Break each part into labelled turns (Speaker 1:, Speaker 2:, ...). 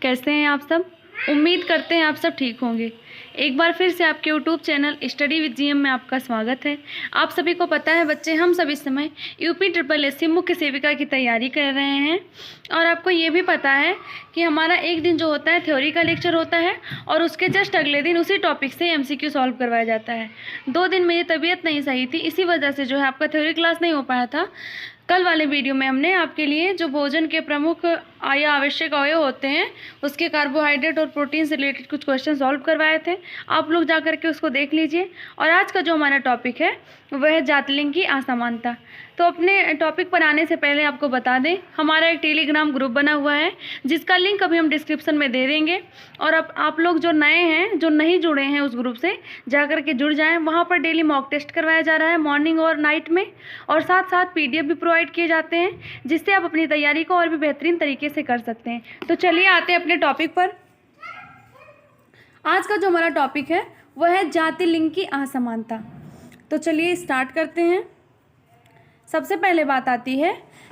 Speaker 1: कैसे हैं आप सब। उम्मीद करते हैं आप सब ठीक होंगे। एक बार फिर से आपके YouTube channel study with GM में आपका स्वागत है। आप सभी को पता है बच्चे, हम सब इस समय यूपी ट्रिपल एससी मुख्य सेविका की तैयारी कर रहे हैं और आपको ये भी पता है कि हमारा एक दिन जो होता है थ्योरी का लेक्चर होता है और उसके जस्ट अगले दिन उसी टॉपिक से एमसीक्यू सॉल्व करवाया जाता है। 2 दिन मेरी तबीयत नहीं सही थी, इसी वजह से जो है आपका थ्योरी क्लास नहीं हो पाया था। कल वाले वीडियो में हमने आपके लिए जो भोजन के प्रमुख या आवश्यक अवयव होते हैं उसके कार्बोहाइड्रेट और प्रोटीन से रिलेटेड कुछ क्वेश्चन सॉल्व करवाए थे। आप लोग जा करके उसको देख लीजिए। और आज का जो हमारा टॉपिक है वह है जातिलिंग की असमानता। तो अपने टॉपिक पर आने से पहले आपको बता दें, हमारा एक टेलीग्राम ग्रुप बना हुआ है जिसका लिंक अभी हम डिस्क्रिप्शन में दे देंगे। और अब आप लोग जो नए हैं, जो नहीं जुड़े हैं उस ग्रुप से, जा कर के जुड़ जाएं। वहाँ पर डेली मॉक टेस्ट करवाया जा रहा है मॉर्निंग और नाइट में, और साथ साथ पीडीएफ भी प्रोवाइड किए जाते हैं जिससे आप अपनी तैयारी को और भी बेहतरीन तरीके से कर सकते हैं। तो चलिए आते हैं अपने टॉपिक पर। आज का जो हमारा टॉपिक है वह है जातिलिंग की असमानता। तो चलिए स्टार्ट करते हैं। सबसे पहले बात आती है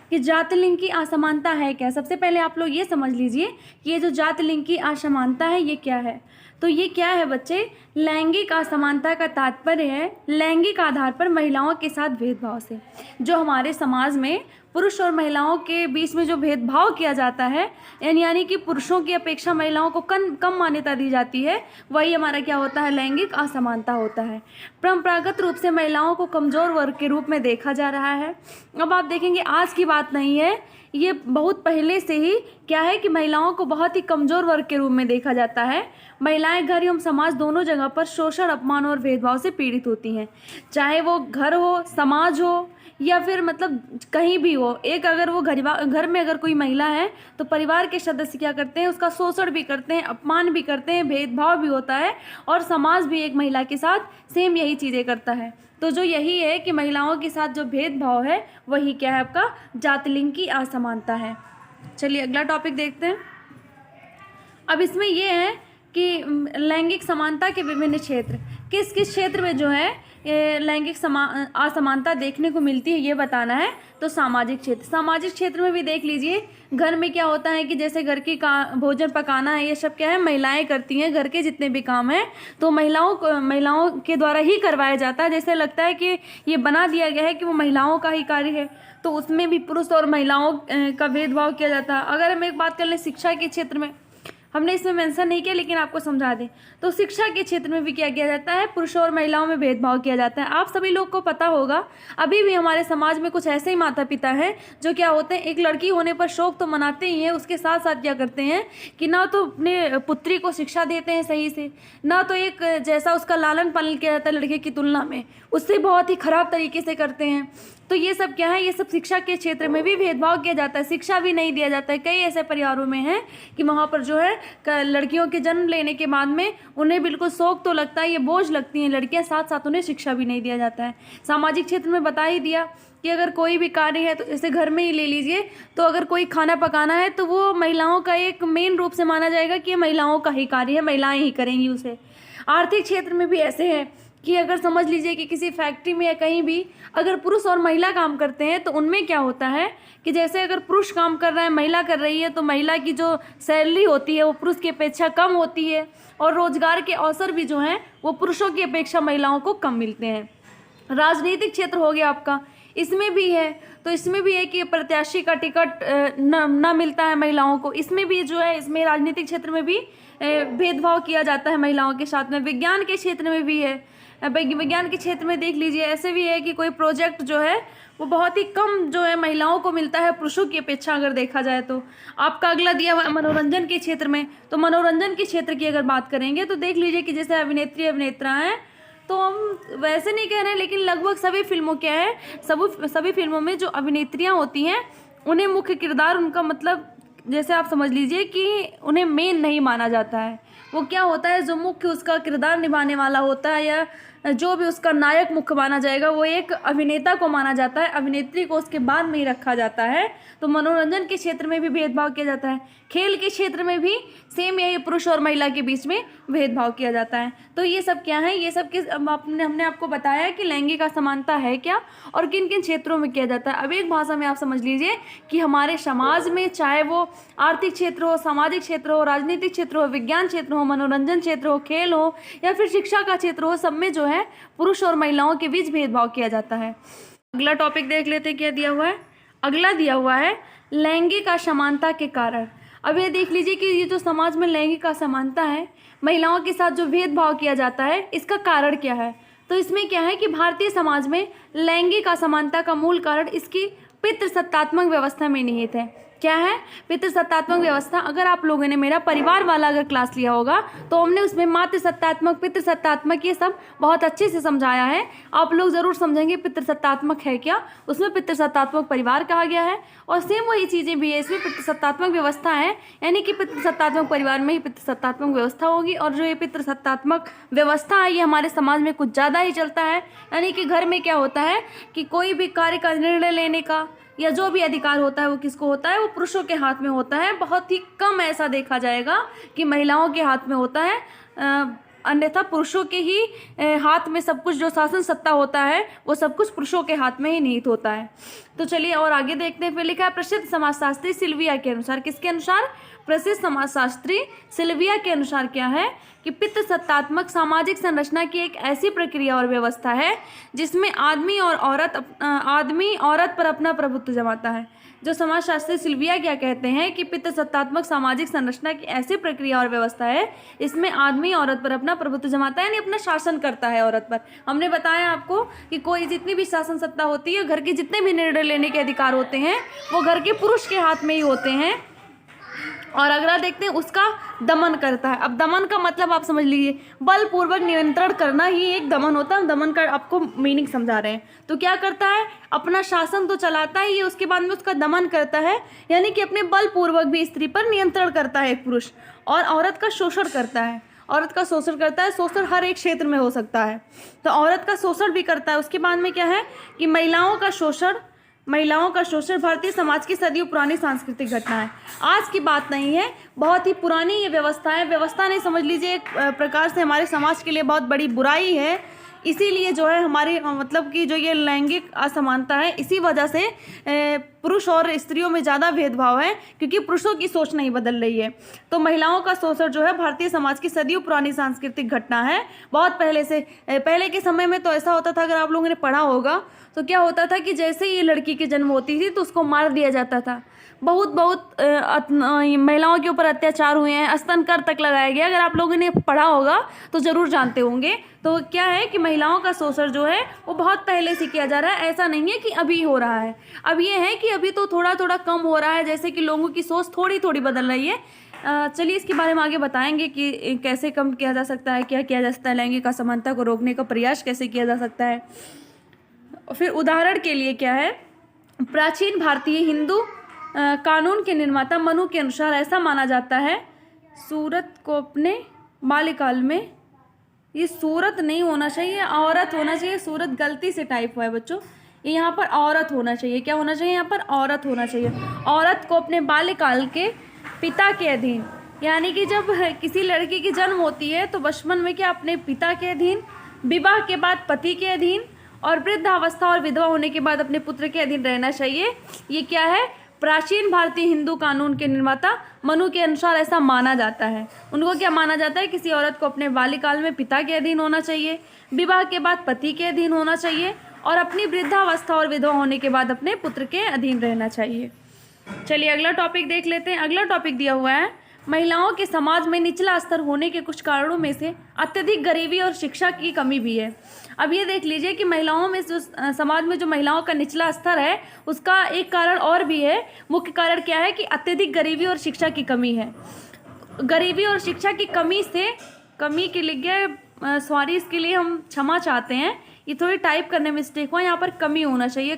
Speaker 1: कि जातिलिंग की असमानता है क्या। सबसे पहले आप लोग ये समझ लीजिए कि ये जो जातिलिंग की असमानता है ये क्या है। तो ये क्या है बच्चे, लैंगिक असमानता का तात्पर्य है लैंगिक आधार पर महिलाओं के साथ भेदभाव से। जो हमारे समाज में पुरुष और महिलाओं के बीच में जो भेदभाव किया जाता है, यानी कि पुरुषों की अपेक्षा महिलाओं को कम मान्यता दी जाती है, वही हमारा क्या होता है, लैंगिक असमानता होता है। परंपरागत रूप से महिलाओं को कमज़ोर वर्ग के रूप में देखा जा रहा है। अब आप देखेंगे आज की बात नहीं है, ये बहुत पहले से ही क्या है कि महिलाओं को बहुत ही कमज़ोर वर्ग के रूप में देखा जाता है। महिलाएं घर एवं समाज दोनों जगह पर शोषण, अपमान और भेदभाव से पीड़ित होती हैं। चाहे वो घर हो, समाज हो, या फिर मतलब कहीं भी हो। एक अगर वो घर में अगर कोई महिला है तो परिवार के सदस्य क्या करते हैं, उसका शोषण भी करते हैं, अपमान भी करते हैं, भेदभाव भी होता है, और समाज भी एक महिला के साथ सेम यही चीज़ें करता है। तो जो यही है कि महिलाओं के साथ जो भेदभाव है वही क्या है, आपका जातिलिंग की असमानता है। चलिए अगला टॉपिक देखते हैं। अब इसमें यह है कि लैंगिक समानता के विभिन्न क्षेत्र, किस किस क्षेत्र में जो है लैंगिक असमानता देखने को मिलती है ये बताना है। तो सामाजिक क्षेत्र में भी देख लीजिए। घर में क्या होता है कि जैसे घर की भोजन पकाना है, ये सब क्या है महिलाएं करती हैं। घर के जितने भी काम हैं तो महिलाओं के द्वारा ही करवाया जाता है। जैसे लगता है कि ये बना दिया गया है कि वो महिलाओं का ही कार्य है, तो उसमें भी पुरुष और महिलाओं का भेदभाव किया जाता है। अगर हम एक बात कर लें शिक्षा के क्षेत्र में, हमने इसमें मेंशन नहीं किया लेकिन आपको समझा दें, तो शिक्षा के क्षेत्र में भी क्या किया जाता है, पुरुषों और महिलाओं में भेदभाव किया जाता है। आप सभी लोग को पता होगा, अभी भी हमारे समाज में कुछ ऐसे ही माता पिता हैं जो क्या होते हैं, एक लड़की होने पर शौक तो मनाते ही हैं, उसके साथ साथ क्या करते हैं कि ना तो अपने पुत्री को शिक्षा देते हैं सही से, ना तो एक जैसा उसका लालन पालन किया जाता है लड़के की तुलना में, उससे बहुत ही खराब तरीके से करते हैं। तो ये सब क्या है, ये सब शिक्षा के क्षेत्र में भी भेदभाव किया जाता है, शिक्षा भी नहीं दिया जाता है। कई ऐसे परिवारों में हैं कि वहाँ पर जो है लड़कियों के जन्म लेने के बाद में उन्हें बिल्कुल शौक तो लगता है, ये बोझ लगती हैं लड़कियाँ, साथ साथ उन्हें शिक्षा भी नहीं दिया जाता है। सामाजिक क्षेत्र में बता ही दिया कि अगर कोई भी कार्य है, तो जैसे घर में ही ले लीजिए, तो अगर कोई खाना पकाना है तो वो महिलाओं का एक मेन रूप से माना जाएगा कि महिलाओं का ही कार्य है, महिलाएं ही करेंगी उसे। आर्थिक क्षेत्र में भी ऐसे है कि अगर समझ लीजिए कि किसी फैक्ट्री में या कहीं भी अगर पुरुष और महिला काम करते हैं तो उनमें क्या होता है कि जैसे अगर पुरुष काम कर रहा है, महिला कर रही है, तो महिला की जो सैलरी होती है वो पुरुष की अपेक्षा कम होती है, और रोजगार के अवसर भी जो हैं वो पुरुषों की अपेक्षा महिलाओं को कम मिलते हैं। राजनीतिक क्षेत्र हो गया आपका, इसमें भी है। तो इसमें भी है कि प्रत्याशी का टिकट न मिलता है महिलाओं को, इसमें भी जो है, इसमें राजनीतिक क्षेत्र में भी भेदभाव किया जाता है महिलाओं के साथ में। विज्ञान के क्षेत्र में भी है। विज्ञान के क्षेत्र में देख लीजिए, ऐसे भी है कि कोई प्रोजेक्ट जो है वो बहुत ही कम जो है महिलाओं को मिलता है पुरुषों की अपेक्षा अगर देखा जाए तो। आपका अगला दिया हुआ मनोरंजन के क्षेत्र में, तो मनोरंजन के क्षेत्र की अगर बात करेंगे तो देख लीजिए कि जैसे अभिनेत्री अभिनेता हैं, तो हम वैसे नहीं कह रहे हैं लेकिन लगभग सभी फिल्मों क्या है, सभी फिल्मों में जो अभिनेत्रियाँ होती हैं उन्हें मुख्य किरदार, उनका मतलब जैसे आप समझ लीजिए कि उन्हें मेन नहीं माना जाता है। वो क्या होता है, जो मुख्य उसका किरदार निभाने वाला होता है या जो भी उसका नायक मुख्य माना जाएगा वो एक अभिनेता को माना जाता है, अभिनेत्री को उसके बाद में ही रखा जाता है। तो मनोरंजन के क्षेत्र में भी भेदभाव किया जाता है, खेल के क्षेत्र में भी सेम यही पुरुष और महिला के बीच में भेदभाव किया जाता है। तो ये सब क्या है, ये सब किस हमने आपको बताया कि लैंगिक असमानता है क्या और किन किन क्षेत्रों में किया जाता है। अब एक भाषा में आप समझ लीजिए कि हमारे समाज में, चाहे वो आर्थिक क्षेत्र हो, सामाजिक क्षेत्र हो, राजनीतिक क्षेत्र हो, विज्ञान क्षेत्र हो, मनोरंजन क्षेत्र हो, खेल हो या फिर शिक्षा का क्षेत्र हो, सब में जो है पुरुष और महिलाओं के बीच भेदभाव किया जाता है। अगला टॉपिक देख लेते हैं क्या दिया हुआ है। अगला दिया हुआ है लैंगिक असमानता के कारण। अब ये देख लीजिए कि ये जो समाज में लैंगिक असमानता है, महिलाओं के साथ जो भेदभाव किया जाता है, इसका कारण क्या है। तो इसमें क्या है कि भारतीय समाज में लैंगिक असमानता का मूल कारण इसकी पितृसत्तात्मक व्यवस्था में निहित है। क्या है पितृसत्तात्मक व्यवस्था। अगर आप लोगों ने मेरा परिवार वाला अगर क्लास लिया होगा तो हमने उसमें मातृसत्तात्मक, पितृसत्तात्मक ये सब बहुत अच्छे से समझाया है। आप लोग ज़रूर समझेंगे पितृसत्तात्मक है क्या, उसमें पितृसत्तात्मक परिवार कहा गया है और सेम वही चीज़ें भी है, इसमें पितृसत्तात्मक व्यवस्था है, यानी कि पितृसत्तात्मक परिवार में ही पितृसत्तात्मक व्यवस्था होगी। और जो ये पितृसत्तात्मक व्यवस्था है ये हमारे समाज में कुछ ज़्यादा ही चलता है, यानी कि घर में क्या होता है कि कोई भी कार्य का निर्णय लेने का या जो भी अधिकार होता है वो किसको होता है, वो पुरुषों के हाथ में होता है। बहुत ही कम ऐसा देखा जाएगा कि महिलाओं के हाथ में होता है, अन्यथा पुरुषों के ही हाथ में सब कुछ, जो शासन सत्ता होता है वो सब कुछ पुरुषों के हाथ में ही निहित होता है। तो चलिए और आगे देखते हैं। फिर लिखा है प्रसिद्ध समाजशास्त्री सिल्विया के अनुसार। किसके अनुसार? प्रसिद्ध समाजशास्त्री सिल्विया के अनुसार क्या है कि पितृसत्तात्मक सामाजिक संरचना की एक ऐसी प्रक्रिया और व्यवस्था है जिसमें आदमी औरत पर अपना प्रभुत्व जमाता है। जो समाजशास्त्री सिल्विया क्या कहते हैं कि पितृसत्तात्मक सामाजिक संरचना की ऐसी प्रक्रिया और व्यवस्था है इसमें आदमी औरत पर अपना प्रभुत्व जमाता है, यानी अपना शासन करता है औरत पर। हमने बताया आपको कि कोई जितनी भी शासन सत्ता होती है, घर के जितने भी निर्णय लेने के अधिकार होते हैं वो घर के पुरुष के हाथ में ही होते हैं। और अगला देखते हैं उसका दमन करता है। अब दमन का मतलब आप समझ लीजिए, बलपूर्वक नियंत्रण करना ही एक दमन होता है। दमन का आपको मीनिंग समझा रहे हैं। तो क्या करता है, अपना शासन तो चलाता ही है, उसके बाद में उसका दमन करता है, यानी कि अपने बलपूर्वक भी स्त्री पर नियंत्रण करता है एक पुरुष। और औरत का शोषण करता है, औरत का शोषण करता है। शोषण हर एक क्षेत्र में हो सकता है, तो औरत का शोषण भी करता है। उसके बाद में क्या है कि महिलाओं का शोषण भारतीय समाज की सदियों पुरानी सांस्कृतिक घटना है, आज की बात नहीं है, बहुत ही पुरानी ये व्यवस्था है। व्यवस्था नहीं समझ लीजिए, एक प्रकार से हमारे समाज के लिए बहुत बड़ी बुराई है। इसीलिए जो है हमारे मतलब कि जो ये लैंगिक असमानता है, इसी वजह से पुरुष और स्त्रियों में ज़्यादा भेदभाव है, क्योंकि पुरुषों की सोच नहीं बदल रही है। तो महिलाओं का शोषण जो है भारतीय समाज की सदियों पुरानी सांस्कृतिक घटना है। बहुत पहले से, पहले के समय में तो ऐसा होता था, अगर आप लोगों ने पढ़ा होगा तो क्या होता था कि जैसे ही लड़की की जन्म होती थी तो उसको मार दिया जाता था। बहुत महिलाओं के ऊपर अत्याचार हुए हैं, स्तन कर तक लगाया गया। अगर आप लोगों ने पढ़ा होगा तो ज़रूर जानते होंगे। तो क्या है कि महिलाओं का शोषण जो है वो बहुत पहले से किया जा रहा है, ऐसा नहीं है कि अभी हो रहा है। अब ये है कि अभी तो थोड़ा थोड़ा कम हो रहा है, जैसे कि लोगों की सोच थोड़ी थोड़ी बदल रही है। चलिए इसके बारे में आगे बताएंगे कि कैसे कम किया जा सकता है, क्या किया जा सकता है, लैंगिक असमानता को रोकने का प्रयास कैसे किया जा सकता है। फिर उदाहरण के लिए क्या है, प्राचीन भारतीय हिंदू कानून के निर्माता मनु के अनुसार ऐसा माना जाता है, सूरत को अपने बाल्यकाल में, ये सूरत नहीं होना चाहिए, औरत होना चाहिए। सूरत गलती से टाइप हुआ है बच्चों, ये यहाँ पर औरत होना चाहिए। क्या होना चाहिए यहाँ पर? औरत होना चाहिए। औरत को अपने बाल्यकाल के पिता के अधीन, यानी कि जब किसी लड़की की जन्म होती है तो बचपन में क्या अपने पिता के अधीन, विवाह के बाद पति के अधीन और वृद्धावस्था और विधवा होने के बाद अपने पुत्र के अधीन रहना चाहिए। ये क्या है? प्राचीन भारतीय हिंदू कानून के निर्माता मनु के अनुसार ऐसा माना जाता है। उनको क्या माना जाता है? किसी औरत को अपने बाल्यकाल में पिता के अधीन होना चाहिए, विवाह के बाद पति के अधीन होना चाहिए और अपनी वृद्धावस्था और विधवा होने के बाद अपने पुत्र के अधीन रहना चाहिए। चलिए अगला टॉपिक देख लेते हैं। अगला टॉपिक दिया हुआ है, महिलाओं के समाज में निचला स्तर होने के कुछ कारणों में से अत्यधिक गरीबी और शिक्षा की कमी भी है। अब ये देख लीजिए कि महिलाओं में जो समाज में जो महिलाओं का निचला स्तर है उसका एक कारण और भी है। मुख्य कारण क्या है कि अत्यधिक गरीबी और शिक्षा की कमी है। गरीबी और शिक्षा की कमी से, कमी के लिए सॉरी, इसके लिए हम क्षमा चाहते हैं, ये थोड़ी टाइप करने में मिस्टेक हुआ, यहाँ पर कमी होना चाहिए।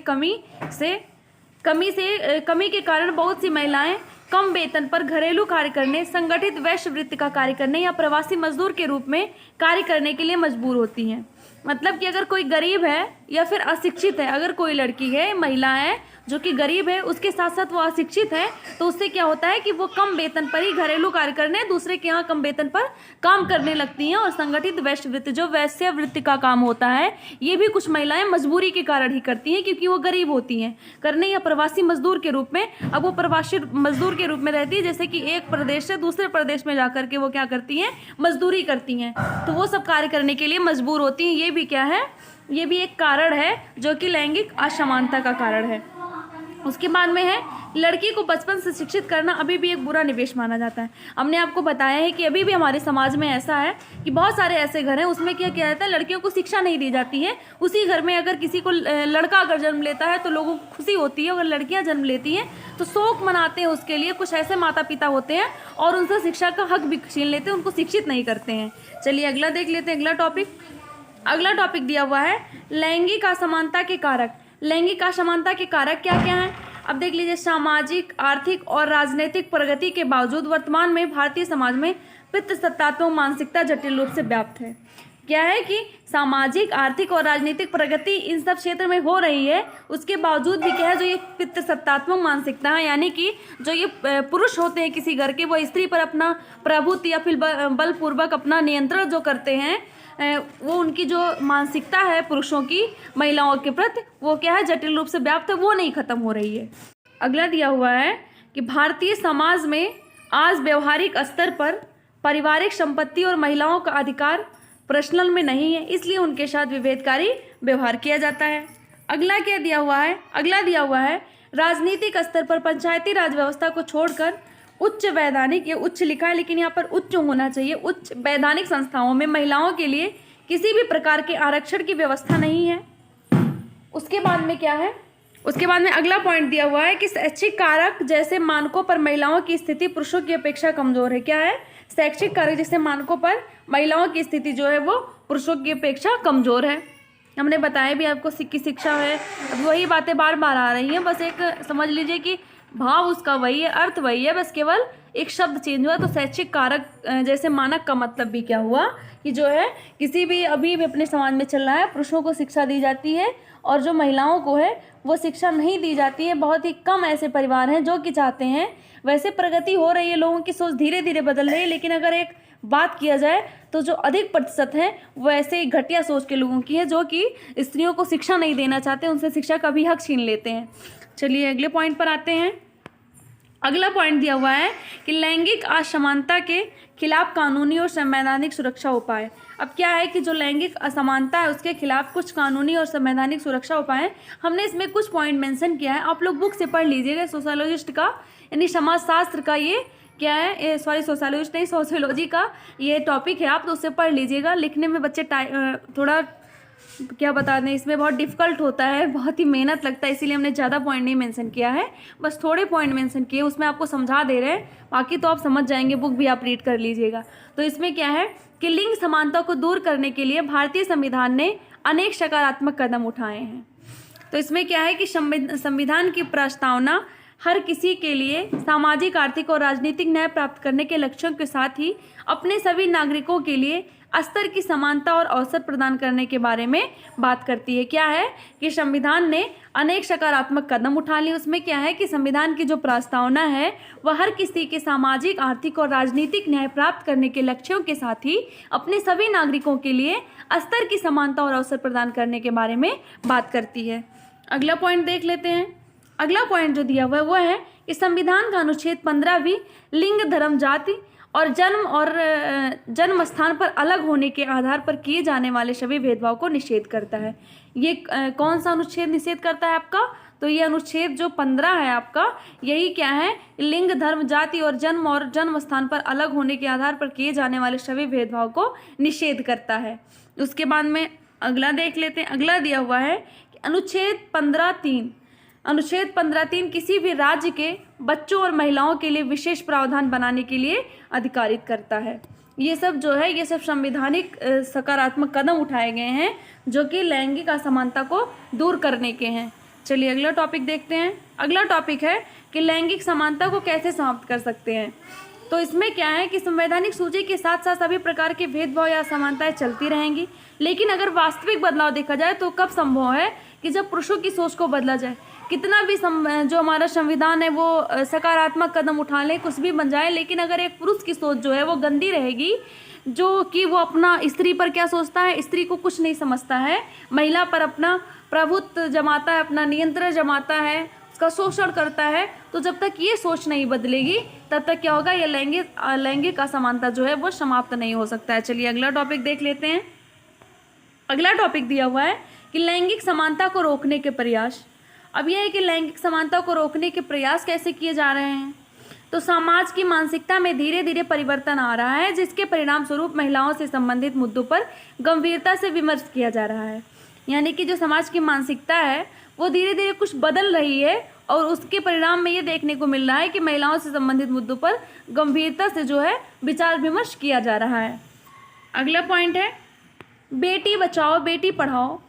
Speaker 1: कमी के कारण बहुत सी महिलाएं कम वेतन पर घरेलू कार्य करने, संगठित वैश्यवृत्ति का कार्य करने या प्रवासी मजदूर के रूप में कार्य करने के लिए मजबूर होती हैं। मतलब कि अगर कोई गरीब है या फिर अशिक्षित है, अगर कोई लड़की है, महिला है जो कि गरीब है, उसके साथ साथ वो अशिक्षित है, तो उससे क्या होता है कि वो कम वेतन पर ही घरेलू कार्य करने, दूसरे के यहाँ कम वेतन पर काम करने लगती हैं। और संगठित वैश्यवृत्ति, जो वैश्यवृत्ति का काम होता है, ये भी कुछ महिलाएं मजबूरी के कारण ही करती हैं, क्योंकि वो गरीब होती हैं करने, या प्रवासी मजदूर के रूप में। अब वो प्रवासी मजदूर के रूप में रहती है, जैसे कि एक प्रदेश से दूसरे प्रदेश में जाकर के वो क्या करती हैं, मजदूरी करती हैं, तो वो सब कार्य करने के लिए मजबूर होती हैं। ये भी क्या है, ये भी एक कारण है जो कि लैंगिक असमानता का कारण है। उसके बाद में है, लड़की को बचपन से शिक्षित करना अभी भी एक बुरा निवेश माना जाता है। हमने आपको बताया है कि अभी भी हमारे समाज में ऐसा है कि बहुत सारे ऐसे घर हैं, उसमें क्या किया जाता है, लड़कियों को शिक्षा नहीं दी जाती है। उसी घर में अगर किसी को लड़का अगर जन्म लेता है तो लोगों को खुशी होती है, अगर लड़कियां जन्म लेती हैं तो शोक मनाते हैं उसके लिए। कुछ ऐसे माता पिता होते हैं और उनसे शिक्षा का हक भी छीन लेते हैं, उनको शिक्षित नहीं करते हैं। चलिए अगला देख लेते हैं। अगला टॉपिक दिया हुआ है लैंगिक असमानता के कारक। लैंगिक असमानता के कारक क्या क्या हैं, अब देख लीजिए। सामाजिक, आर्थिक और राजनीतिक प्रगति के बावजूद वर्तमान में भारतीय समाज में पितृसत्तात्मक मानसिकता जटिल रूप से व्याप्त है। क्या है कि सामाजिक, आर्थिक और राजनीतिक प्रगति इन सब क्षेत्र में हो रही है, उसके बावजूद भी क्या है, जो ये पितृसत्तात्मक मानसिकता है, यानी कि जो ये पुरुष होते हैं किसी घर के, वो स्त्री पर अपना प्रभुत्व या फिर बलपूर्वक अपना नियंत्रण जो करते हैं, वो उनकी जो मानसिकता है पुरुषों की महिलाओं के प्रति, वो क्या है, जटिल रूप से व्याप्त है, वो नहीं खत्म हो रही है। अगला दिया हुआ है कि भारतीय समाज में आज व्यवहारिक स्तर पर पारिवारिक संपत्ति और महिलाओं का अधिकार प्रश्नल में नहीं है, इसलिए उनके साथ विभेदकारी व्यवहार किया जाता है। अगला क्या दिया हुआ है, अगला दिया हुआ है राजनीतिक स्तर पर पंचायती राज व्यवस्था को छोड़कर उच्च वैधानिक, ये उच्च लिखा है लेकिन यहाँ पर उच्च होना चाहिए, उच्च वैधानिक संस्थाओं में महिलाओं के लिए किसी भी प्रकार के आरक्षण की व्यवस्था नहीं है। उसके बाद में क्या है, उसके बाद में अगला पॉइंट दिया हुआ है कि शैक्षिक कारक जैसे मानकों पर महिलाओं की स्थिति पुरुषों की अपेक्षा कमजोर है। क्या है, शैक्षिक कारक जैसे मानकों पर महिलाओं की स्थिति जो है वो पुरुषों की अपेक्षा कमजोर है। हमने बताया भी आपको की शिक्षा है, अब वही बातें बार बार आ रही हैं, बस एक समझ लीजिए कि भाव उसका वही है, अर्थ वही है, बस केवल एक शब्द चेंज हुआ। तो शैक्षिक कारक जैसे मानक का मतलब भी क्या हुआ कि जो है किसी भी अभी भी अपने समाज में चल रहा है, पुरुषों को शिक्षा दी जाती है और जो महिलाओं को है वो शिक्षा नहीं दी जाती है। बहुत ही कम ऐसे परिवार हैं जो कि चाहते हैं। वैसे प्रगति हो रही है, लोगों की सोच धीरे धीरे बदल रही है, लेकिन अगर एक बात किया जाए तो जो अधिक प्रतिशत है वो ऐसे ही घटिया सोच के लोगों की है, जो कि स्त्रियों को शिक्षा नहीं देना चाहते, उनसे शिक्षा का भी हक छीन लेते हैं। चलिए अगले पॉइंट पर आते हैं। अगला पॉइंट दिया हुआ है कि लैंगिक असमानता के खिलाफ कानूनी और संवैधानिक सुरक्षा उपाय। अब क्या है कि जो लैंगिक असमानता है उसके खिलाफ कुछ कानूनी और संवैधानिक सुरक्षा उपाय, हमने इसमें कुछ पॉइंट मेंशन किया है, आप लोग बुक से पढ़ लीजिएगा। सोशोलॉजिस्ट का यानी समाजशास्त्र का ये क्या है, सॉरी सोशोलॉजिस्ट नहीं, सोशियोलॉजी का ये टॉपिक है, आप तो उससे पढ़ लीजिएगा। लिखने में बच्चे थोड़ा क्या बता दें, इसमें बहुत डिफ़िकल्ट होता है, बहुत ही मेहनत लगता है, इसीलिए हमने ज़्यादा पॉइंट नहीं मेंशन किया है, बस थोड़े पॉइंट मेंशन किए, उसमें आपको समझा दे रहे हैं, बाकी तो आप समझ जाएंगे, बुक भी आप रीड कर लीजिएगा। तो इसमें क्या है कि लिंग समानता को दूर करने के लिए भारतीय संविधान ने अनेक सकारात्मक कदम उठाए हैं। तो इसमें क्या है कि संविधान की प्रस्तावना हर किसी के लिए सामाजिक, आर्थिक और राजनीतिक न्याय प्राप्त करने के लक्ष्यों के साथ ही अपने सभी नागरिकों के लिए स्तर की समानता और अवसर प्रदान करने के बारे में बात करती है। क्या है कि संविधान ने अनेक सकारात्मक कदम उठा लिए। उसमें क्या है कि संविधान की जो प्रस्तावना है वह हर किसी के सामाजिक, आर्थिक और राजनीतिक न्याय प्राप्त करने के लक्ष्यों के साथ ही अपने सभी नागरिकों के लिए स्तर की समानता और अवसर प्रदान करने के बारे में बात करती है। अगला पॉइंट देख लेते हैं। अगला पॉइंट जो दिया हुआ है वह है कि संविधान का अनुच्छेद 15 भी लिंग, धर्म, जाति और जन्म स्थान पर अलग होने के आधार पर किए जाने वाले सभी भेदभाव को निषेध करता है। ये कौन सा अनुच्छेद निषेध करता है आपका, तो ये अनुच्छेद जो 15 है आपका, यही क्या है, लिंग, धर्म, जाति और जन्म स्थान पर अलग होने के आधार पर किए जाने वाले सभी भेदभाव को निषेध करता है। उसके बाद में अगला देख लेते हैं। अगला दिया हुआ है कि अनुच्छेद 15(3) किसी भी राज्य के बच्चों और महिलाओं के लिए विशेष प्रावधान बनाने के लिए अधिकारित करता है। ये सब जो है, ये सब संवैधानिक सकारात्मक कदम उठाए गए हैं जो कि लैंगिक असमानता को दूर करने के हैं। चलिए अगला टॉपिक देखते हैं। अगला टॉपिक है कि लैंगिक समानता को कैसे समाप्त कर सकते हैं। तो इसमें क्या है कि संवैधानिक सूची के साथ साथ सभी प्रकार के भेदभाव या असमानताएं चलती रहेंगी, लेकिन अगर वास्तविक बदलाव देखा जाए तो कब संभव है कि जब पुरुषों की सोच को बदला जाए। कितना भी जो हमारा संविधान है वो सकारात्मक कदम उठा ले, कुछ भी बन जाए, लेकिन अगर एक पुरुष की सोच जो है वो गंदी रहेगी, जो कि वो अपना स्त्री पर क्या सोचता है, स्त्री को कुछ नहीं समझता है, महिला पर अपना प्रभुत्व जमाता है, अपना नियंत्रण जमाता है, उसका शोषण करता है, तो जब तक ये सोच नहीं बदलेगी तब तक क्या होगा, ये लैंगिक असमानता जो है वो समाप्त नहीं हो सकता है। चलिए अगला टॉपिक देख लेते हैं। अगला टॉपिक दिया हुआ है कि लैंगिक समानता को रोकने के प्रयास। अब यह है कि लैंगिक समानता को रोकने के प्रयास कैसे किए जा रहे हैं। तो समाज की मानसिकता में धीरे धीरे परिवर्तन आ रहा है, जिसके परिणाम स्वरूप महिलाओं से संबंधित मुद्दों पर गंभीरता से विमर्श किया जा रहा है। यानी कि जो समाज की मानसिकता है वो धीरे धीरे कुछ बदल रही है, और उसके परिणाम में ये देखने को मिल रहा है कि महिलाओं से संबंधित मुद्दों पर गंभीरता से जो है विचार विमर्श किया जा रहा है। अगला पॉइंट है Beti Bachao Beti Padhao,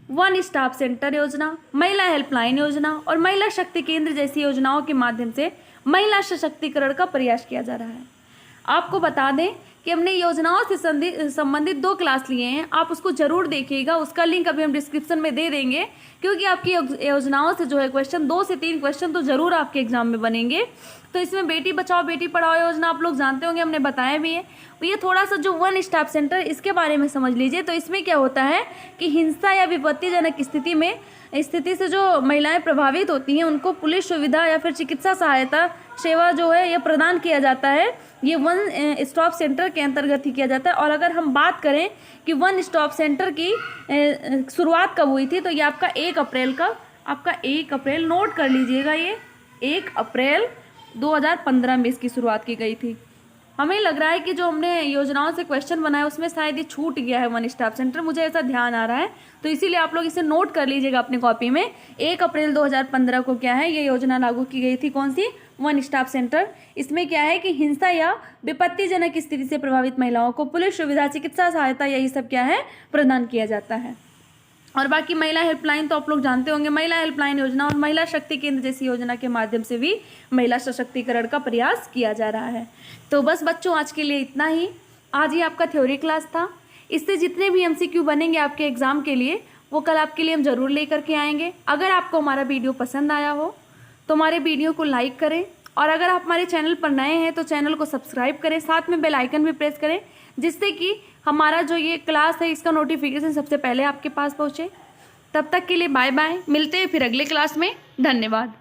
Speaker 1: one stop centre योजना, महिला हेल्पलाइन योजना और महिला शक्ति केंद्र जैसी योजनाओं के माध्यम से महिला सशक्तिकरण का प्रयास किया जा रहा है। आपको बता दें कि हमने योजनाओं से संबंधित 2 क्लास लिए हैं, आप उसको जरूर देखिएगा, उसका लिंक अभी हम डिस्क्रिप्शन में दे देंगे, क्योंकि आपकी योजनाओं से जो है क्वेश्चन 2 से 3 क्वेश्चन तो जरूर आपके एग्जाम में बनेंगे। तो इसमें बेटी बचाओ बेटी पढ़ाओ योजना आप लोग जानते होंगे, हमने बताया भी है। ये थोड़ा सा जो वन स्टॉप सेंटर, इसके बारे में समझ लीजिए। तो इसमें क्या होता है कि हिंसा या विपत्तिजनक स्थिति से जो महिलाएं प्रभावित होती हैं उनको पुलिस सुविधा या फिर चिकित्सा सहायता सेवा जो है ये प्रदान किया जाता है। ये वन स्टॉप सेंटर के अंतर्गत ही किया जाता है। और अगर हम बात करें कि वन स्टॉप सेंटर की शुरुआत कब हुई थी, तो ये आपका 1 अप्रैल नोट कर लीजिएगा, ये 1 अप्रैल 2015 में इसकी शुरुआत की गई थी। हमें लग रहा है कि जो हमने योजनाओं से क्वेश्चन बनाया उसमें शायद ये छूट गया है वन स्टॉप सेंटर, मुझे ऐसा ध्यान आ रहा है, तो इसीलिए आप लोग इसे नोट कर लीजिएगा अपनी कॉपी में। 1 अप्रैल 2015 को क्या है ये योजना लागू की गई थी, कौन सी, वन स्टॉप सेंटर। इसमें क्या है कि हिंसा या विपत्तिजनक स्थिति से प्रभावित महिलाओं को पुलिस सुविधा, चिकित्सा सहायता, यही सब क्या है प्रदान किया जाता है। और बाकी महिला हेल्पलाइन तो आप लोग जानते होंगे, महिला हेल्पलाइन योजना और महिला शक्ति केंद्र जैसी योजना के माध्यम से भी महिला सशक्तिकरण का प्रयास किया जा रहा है। तो बस बच्चों आज के लिए इतना ही। आज ही आपका थ्योरी क्लास था, इससे जितने भी MCQ बनेंगे आपके एग्ज़ाम के लिए वो कल आपके लिए हम ज़रूर लेकर के आएंगे। अगर आपको हमारा वीडियो पसंद आया हो तो हमारे वीडियो को लाइक करें, और अगर आप हमारे चैनल पर नए हैं तो चैनल को सब्सक्राइब करें, साथ में बेल आइकन भी प्रेस करें, जिससे कि हमारा जो ये क्लास है इसका नोटिफिकेशन सबसे पहले आपके पास पहुँचे। तब तक के लिए बाय बाय, मिलते हैं फिर अगले क्लास में। धन्यवाद।